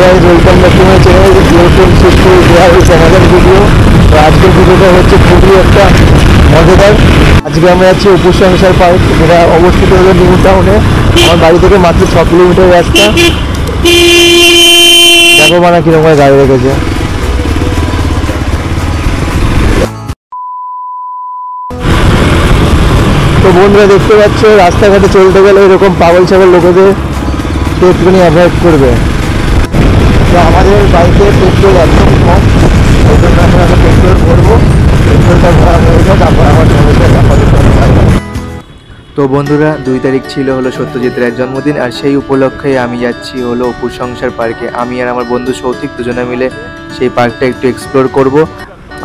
Guys welcome back to my channel beautiful city Bihar समाधान video. तो आजকের ভিডিওটা হচ্ছে খুবই একটা মজাদার। আজকে আমরা যাচ্ছি অপুর সংসার পার্ক, যেটা অবস্থিত হলো নিউ টাউনে। আমার বাড়ি থেকে মাত্র 6 কিলোমিটার রাস্তা। দেখো মানে কিরকম গাড়ি রেখেছে। তো বন্ধুরা দেখতে পাচ্ছ রাস্তাঘাটে চলতে গেলে এরকম পাগল ছাগল লোকেদের একটুখানি অ্যাভয়েড করবে। তো আমাদের বাইকে পেট্রোল একদম কম, ওই জন্য আমরা একটা পেট্রোল ভরবো। পেট্রোলটা ভরা হয়ে যায়, তারপর আমার তো বন্ধুরা 2 তারিখ ছিল হলো সত্যজিৎ রায়ের জন্মদিন, আর সেই উপলক্ষে আমি যাচ্ছি হলো অপুর সংসার পার্কে। আমি আর আমার বন্ধু সৌথিক দুজনে মিলে সেই পার্কটা একটু এক্সপ্লোর করব।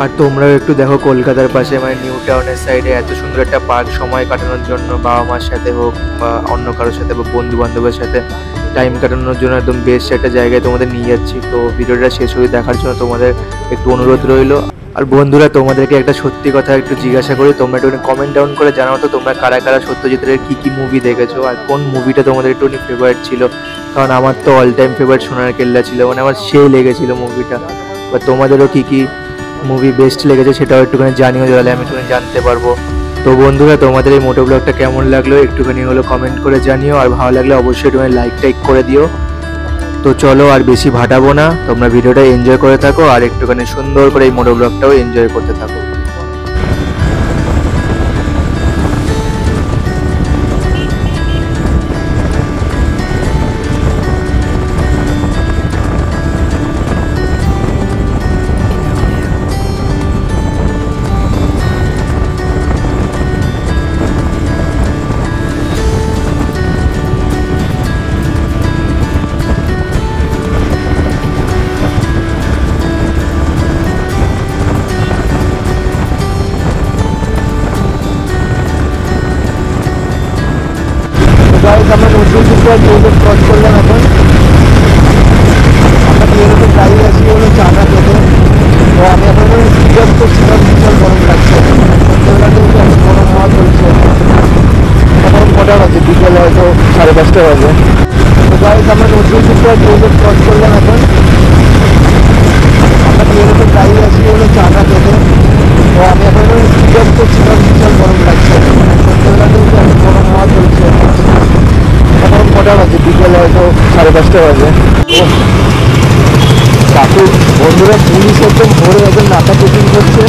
আর তোমরাও একটু দেখো কলকাতার পাশে মানে নিউ টাউনের সাইডে এত সুন্দর একটা পার্ক সময় কাটানোর জন্য, বাবা মার সাথে হোক বা অন্য কারোর সাথে বা বন্ধু বান্ধবের সাথে টাইম কাটানোর জন্য একদম বেস্ট একটা জায়গায় তোমাদের নিয়ে যাচ্ছি। তো ভিডিওটা শেষ হয়ে দেখার জন্য তোমাদের একটু অনুরোধ রইল। আর বন্ধুরা তোমাদেরকে একটা সত্যি কথা একটু জিজ্ঞাসা করি, তোমরা একটু কমেন্ট ডাউন করে জানাও তো তোমরা কারা কারা সত্যজিৎ রায়ের কী মুভি দেখেছো আর কোন মুভিটা তোমাদের একটু ফেভারিট ছিল। কারণ আমার তো অল টাইম ফেভারিট সোনার কেল্লা ছিল, মানে আমার সেই লেগেছিল মুভিটা। বা তোমাদেরও কী মুভি বেস্ট লেগেছে সেটাও একটুখানি জানিও, তাহলে আমি একটুখানি জানতে পারবো। তো বন্ধুরা তোমাদের এই মোটো ব্লগটা কেমন লাগলো একটুখানি হলো কমেন্ট করে জানিও, আর ভালো লাগলে অবশ্যই একটুখানি লাইক করে দিও। তো চলো আর বেশি ভাটাবো না, তোমরা ভিডিওটা এনজয় করে থাকো আর একটুখানি সুন্দর করে এই মোটো ব্লগটাও এনজয় করতে থাকো। আমরা নতুন কিছু ক্রস করলাম। এখন আমরা ট্রেনে দাঁড়িয়ে আছি হলো চানা খেতে। তো আমি এখন সিরিয়াস করছিলাম, বিশাল গরম লাগছে। সন্ধ্যেবেলা কিন্তু এখন গরম হওয়া চলছে। এখন কটা বাজে? বিকেল হয়তো 5:30 বাজে। তো গাইস আমরা নতুন কিছু ট্রেনে ক্রস করলাম। এখন আমরা ট্রেনে দাঁড়িয়ে আছি হলো চানা খেতে। তো আমি এখন সিরিয়াস করছিলাম, বিশাল গরম লাগছে। সন্ধ্যেবেলা কিন্তু এখন গরম হওয়া চলছে। এখন কটা বাজে? বিকেল হয়তো 5:30 বাজে। কাকু বন্ধুরা পুলিশ একদম ভোরে একদম নাকা চেকিং করছে।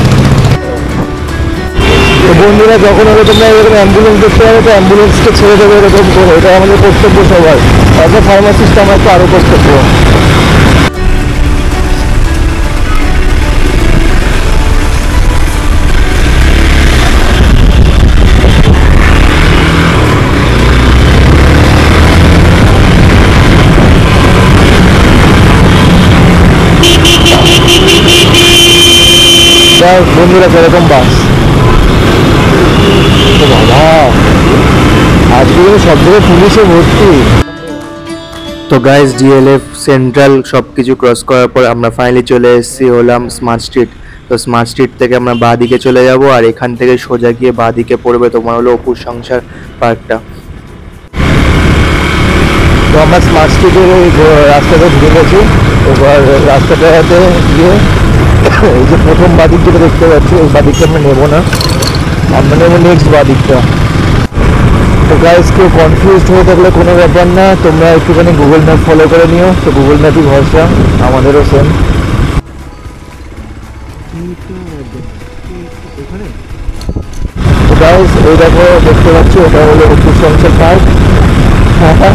তো বন্ধুরা যখন হলে তোমরা এরকম অ্যাম্বুলেন্স দেখতে পাবে তো অ্যাম্বুলেন্সকে ছেড়ে দেবে এরকম করে, এটা আমাদের কর্তব্য সবার। অ্যাজ এ ফার্মাসিস্ট আমার তো আরও কর্তব্য। বন্ধুরা সেরকম বাস। তো বাবা আজকে সব জায়গায় পুলিশে ভর্তি। তো গাইস ডিএলএফ সেন্ট্রাল সব কিছু ক্রস করার পর আমরা ফাইনালি চলে এসেছি হলাম স্মার্ট স্ট্রিট। তো স্মার্ট স্ট্রিট থেকে আমরা বাঁ দিকে চলে যাব, আর এখান থেকে সোজা গিয়ে বাঁ দিকে পড়বে তোমার হলো অপুর সংসার পার্কটা। তো আমরা স্মার্ট স্ট্রিটের ওই রাস্তাতে ঢুকে গেছি। এবার রাস্তাটাতে গিয়ে এই যে প্রথম বাদিক যেটা দেখতে পাচ্ছি ওই বাদিকটা আমরা নেবো না, আমরা নেবো নেক্সট বাদিকটা। তো গাইস কেউ কনফিউজড হয়ে থাকলে কোনো ব্যাপার না, তোমরা একটুখানি গুগল ম্যাপ ফলো করে নিও। তো গুগল ম্যাপই ভরসা, আমাদেরও সেম। তো গাইস এই দেখো দেখতে পাচ্ছি ওটা হলো অপুর সংসার পার্ক। হ্যাঁ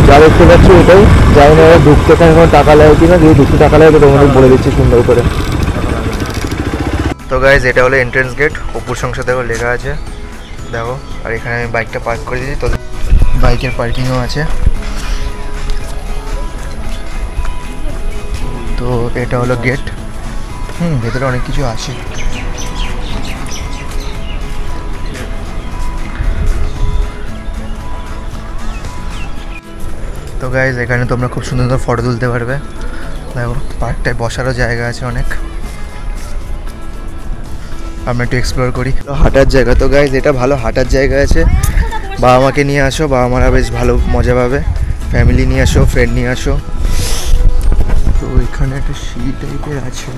যা দেখতে পাচ্ছি ওটাই। যাই না ঢুকতে এখানে কোনো টাকা লাগে কিনা, যদি ঢুকতে টাকা লাগে তো তোমাদের বলে দিচ্ছি সুন্দর করে। তো গাইজ এটা হলো এন্ট্রেন্স গেট, অপুর সংসার দেখো লেখা আছে দেখো। আর এখানে আমি বাইকটা পার্ক করে দিয়েছি, তো বাইকের পার্কিংও আছে। তো এটা হলো গেট। ভেতরে অনেক কিছু আছে। তো গাইজ এখানে তোমরা খুব সুন্দর সুন্দর ফটো তুলতে পারবে। দেখো পার্কটায় বসারও জায়গা আছে অনেক। আমরা একটু এক্সপ্লোর করি। হাঁটার জায়গা, তো গাইজ এটা ভালো হাঁটার জায়গা আছে। বাবা মাকে নিয়ে আসো, বাবা মারা বেশ ভালো মজা পাবে। ফ্যামিলি নিয়ে আসো, ফ্রেন্ড নিয়ে আসো। এখানে একটা সিঁড়ি টাইপের আছে,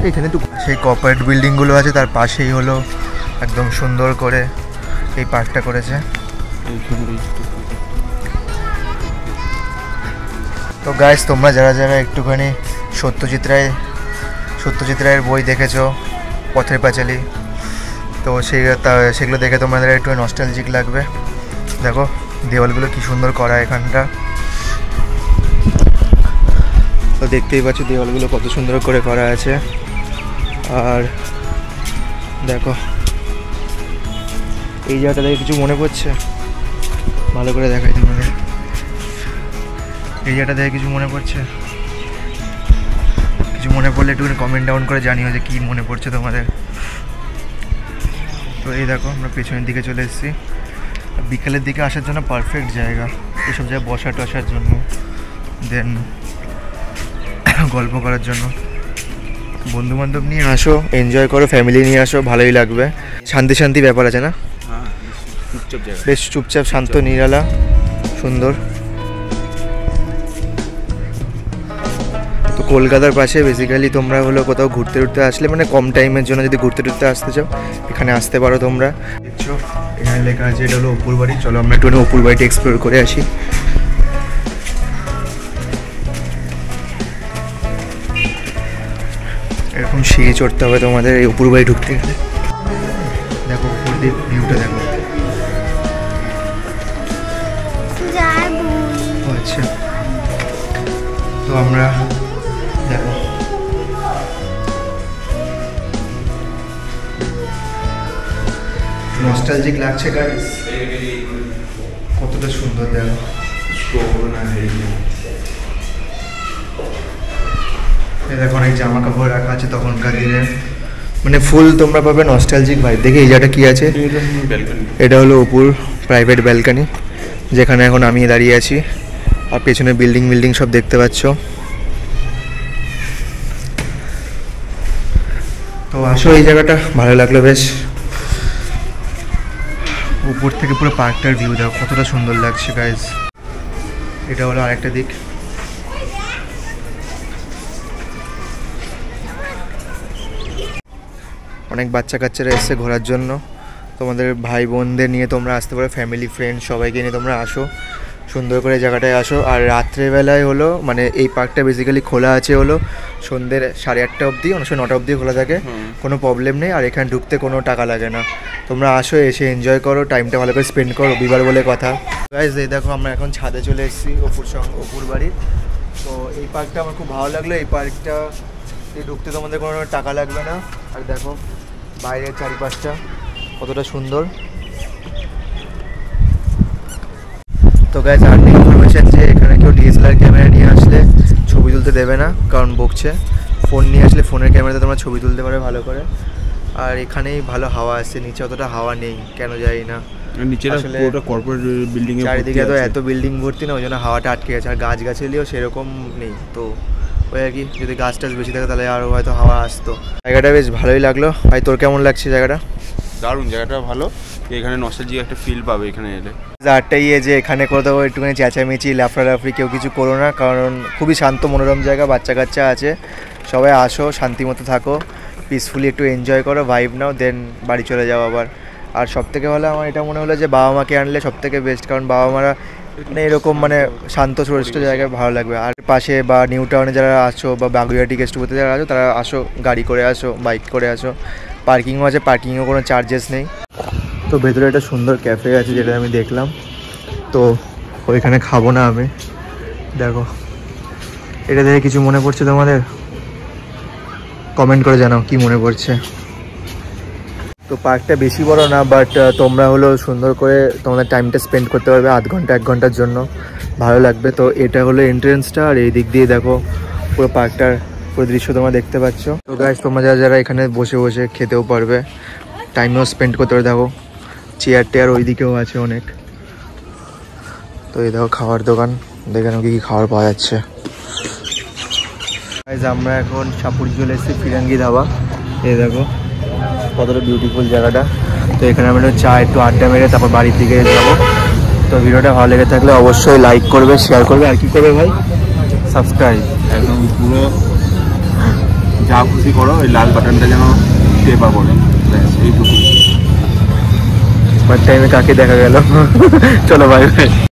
এখানে তো সেই কর্পোরেট বিল্ডিংগুলো আছে, তার পাশেই হলো একদম সুন্দর করে এই পার্কটা করেছে। তো গাইস, তোমরা যারা যারা একটুখানি সত্যজিৎ রায়ের বই দেখেছো পথের পাঁচালী, তো সেগুলো দেখে তোমাদের একটু নস্টালজিক লাগবে। দেখো দেওয়ালগুলো কি সুন্দর করা এখানটা, তো দেখতেই পাচ্ছ দেওয়ালগুলো কত সুন্দর করে করা আছে। আর দেখো এই জায়গাটা দেখে কিছু মনে পড়ছে, ভালো করে দেখাই তোমাদের, এই জায়গাটা দেখে কিছু মনে পড়ছে? কিছু মনে পড়লে একটু কমেন্ট ডাউন করে জানিও যে কী মনে পড়ছে তোমাদের। তো এই দেখো আমরা পেছনের দিকে চলে এসেছি, বিকেলের দিকে আসার জন্য পারফেক্ট জায়গা, এসব জায়গায় বসা টসার জন্য, দেন গল্প করার জন্য। বন্ধুবান্ধব নিয়ে আসো, এনজয় করো, ফ্যামিলি নিয়ে আসো, ভালোই লাগবে। শান্তি শান্তি ব্যাপার আছে না, বেশ চুপচাপ শান্ত নিরালা সুন্দর। তো কলকাতার পাশে বেসিক্যালি তোমরা হলো কোথাও ঘুরতে টুরতে আসলে, মানে কম টাইমের জন্য যদি ঘুরতে টুরতে আসতে চাও এখানে আসতে পারো তোমরা। দেখছো এখানে লেখা আছে এটা হলো অপুর বাড়ি, চলো আমরা একটু অপুর বাড়িটা এক্সপ্লোর করে আসি। এরকম সিঁড়ি চড়তে হবে তোমাদের এই অপুর বাড়ি ঢুকতে গেলে। দেখো উপর দিয়ে ভিউটা দেখো। আচ্ছা, তো আমরা দেখো নস্টালজিক লাগছে গাইস, কতটা সুন্দর দেখো। দেখো অনেক জামা কাপড় রাখা আছে তখনকার দিনে, মানে ফুল তোমরা পাবে নস্টালজিক ভাই। দেখি এই জায়গাটা কি আছে, এটা হলো অপুর প্রাইভেট ব্যালকনি, যেখানে এখন আমি দাঁড়িয়ে আছি, আর পেছনে বিল্ডিং সব দেখতে পাচ্ছ। তো আসো, এই জায়গাটা ভালো লাগলো বেশ, উপর থেকে পুরো পার্কটার ভিউ দেখো কতটা সুন্দর লাগছে গাইজ। এটা হলো আরেকটা দিক, অনেক বাচ্চা কাচ্চারা এসছে ঘোরার জন্য, তোমাদের ভাই বোনদের নিয়ে তোমরা আসতে পারো, ফ্যামিলি ফ্রেন্ড সবাইকে নিয়ে তোমরা আসো, সুন্দর করে জায়গাটায় আসো। আর রাত্রেবেলায় হলো মানে এই পার্কটা বেসিক্যালি খোলা আছে হলো সন্ধ্যের 8:30 অবধি, অনেক সময় 9টা অবধি খোলা থাকে, কোনো প্রবলেম নেই। আর এখানে ঢুকতে কোনো টাকা লাগে না, তোমরা আসো, এসে এনজয় করো, টাইমটা ভালো করে স্পেন্ড করো, রবিবার বলে কথা। গাইজ এই দেখো আমরা এখন ছাদে চলে এসেছি অপুর বাড়ির। তো এই পার্কটা আমার খুব ভালো লাগলো, এই পার্কটা ঢুকতে তোমাদের কোনো টাকা লাগবে না। আর দেখো বাইরের চারিপাশটা কতটা সুন্দর। তো গাইজ আর ইনফরমেশন যে এখানে কেউ DSLR ক্যামেরা নিয়ে আসলে ছবি তুলতে দেবে না, কারণ বকছে। ফোন নিয়ে আসলে ফোনের ক্যামেরাতে তোমরা ছবি তুলতে পারবে ভালো করে। আর এখানেই ভালো হাওয়া আসছে, নিচে অতটা হাওয়া নেই কেন জানি না, আসলে চারিদিকে তো এত বিল্ডিং ভর্তি না, ওই জন্য হাওয়াটা আটকে গেছে। আর গাছগাছালিও সেরকম নেই, তো ওই আর কি, যদি গাছ টাছ বেশি থাকে তাহলে আরও হয়তো হাওয়া আসতো। জায়গাটা বেশ ভালোই লাগলো। ভাই তোর কেমন লাগছে জায়গাটা? দারুণ, জায়গাটা ভালো, এখানে নস্টালজিক একটা ফিল পাবে এখানে এলে। আরটাই যে এখানে কোথাও একটুখানি চেঁচামেচি লাফড়ালাফড়ি কেউ কিছু করো না, কারণ খুবই শান্ত মনোরম জায়গা, বাচ্চা কাচ্চা আছে, সবাই আসো, শান্তি মতো থাকো, পিসফুলি একটু এনজয় করো, ভাইব নাও, দেন বাড়ি চলে যাও আবার। আর সবথেকে ভালো আমার এটা মনে হলো যে বাবা মাকে আনলে সবথেকে বেস্ট, কারণ বাবা মারা মানে এরকম মানে শান্ত সুরক্ষিত জায়গায় ভালো লাগবে। আর পাশে বা নিউ টাউনে যারা আসো বা বাগুইহাটি গেস্টবুতে যারা আসো তারা আসো, গাড়ি করে আসো, বাইক করে আসো, পার্কিংও আছে, পার্কিংও কোনো চার্জেস নেই। তো ভেতরে একটা সুন্দর ক্যাফে আছে যেটা আমি দেখলাম, তো ওইখানে খাবো না আমি। দেখো এটা দেখে কিছু মনে পড়ছে তোমাদের? কমেন্ট করে জানাও কি মনে পড়ছে। তো পার্কটা বেশি বড় না, বাট তোমরা হলো সুন্দর করে তোমাদের টাইমটা স্পেন্ড করতে পারবে, 1 ঘন্টা 1 ঘন্টার জন্য, ভালো লাগবে। তো এটা হলো এন্ট্রেন্সটা, আর এই দিক দিয়ে দেখো পুরো পার্কটার পুরো দৃশ্য তোমরা দেখতে পাচ্ছ। তো গাইস তোমরা যারা এখানে বসে বসে খেতেও পারবে, টাইমও স্পেন্ড করতে পারবে। দেখো চেয়ার টেয়ার ওই দিকেও আছে অনেক। তো এই দেখো খাওয়ার দোকান, দেখে নাও কি খাবার পাওয়া যাচ্ছে। গাইস আমরা এখন সাপুরি চলে এসেছি ফিরাঙ্গি ধাবা, এই দেখো কতটা বিউটিফুল জায়গাটা। তো এখানে আমরা চা একটু আড্ডা মেরে তারপর বাড়ির দিকে যাবো। তো ভিডিওটা ভালো লেগে থাকলে অবশ্যই লাইক করবে, শেয়ার করবে, আর কি করবে ভাই, সাবস্ক্রাইব একদম পুরো যা খুশি করো, ওই লাল বাটনটা যেন টেপা পড়ে, ব্যাস এইটুকু। বাট টাইমে কাকে দেখা গেল। চলো বাই বাই।